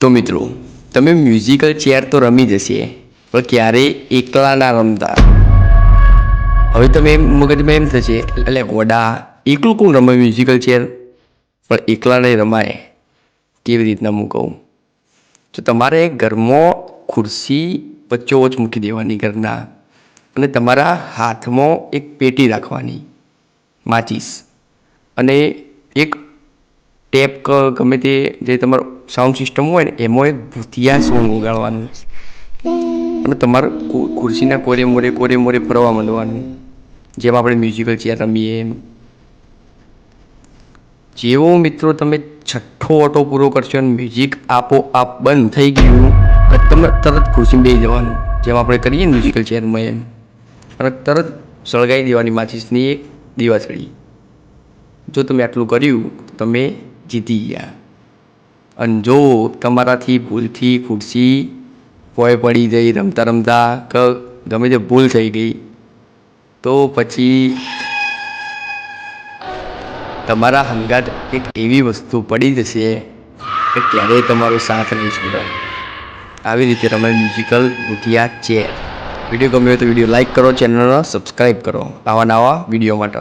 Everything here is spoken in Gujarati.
તો મિત્રો, તમે મ્યુઝિકલ ચેર તો રમી જશે, પણ ક્યારેય એકલા ના રમતા. હવે તમે મગજમાં એમ થશે, એટલે ગોડા એકલું કોણ રમે મ્યુઝિકલ ચેર? પણ એકલા નહીં રમાય. કેવી રીતના હું કહું? તો તમારે ઘરમાં ખુરશી વચ્ચોવચ મૂકી દેવાની ઘરના, અને તમારા હાથમાં એક પેટી રાખવાની માચીસ, અને એક ટેપ ગમે તે જે તમારો સાઉન્ડ સિસ્ટમ હોય ને એમાં એક ભૂતિયા સોંગ વગાડવાનું, અને તમારે ખુરશીના કોરે મોરે ફરવા માંડવાનું, જેમ આપણે મ્યુઝિકલ ચેર રમીએ એમ. જેવો મિત્રો તમે છઠ્ઠો ઓટો પૂરો કરશો અને મ્યુઝિક આપોઆપ બંધ થઈ ગયું, તમે તરત ખુરશી બેસી જવાનું, જેમ આપણે કરીએ ને મ્યુઝિકલ ચેરમાં એમ, અને તરત સળગાવી દેવાની માચીસની એક દીવાસળી. જો તમે આટલું કર્યું તો તમે જીતી ગયા. અને જો તમારાથી ભૂલથી ખુરશી પોય પડી જઈ રમતા રમતા, કે ગમે તે ભૂલ થઈ ગઈ, તો પછી તમારા હંગાત એક એવી વસ્તુ પડી જશે કે ક્યારેય તમારો સાથ નહીં છોડે. આવી રીતે તમે મ્યુઝિકલ ભૂતિયા ચેર. વિડીયો ગમ્યો હોય તો વિડીયો લાઇક કરો, ચેનલને સબસ્ક્રાઈબ કરો આવા નવા વિડીયો માટે.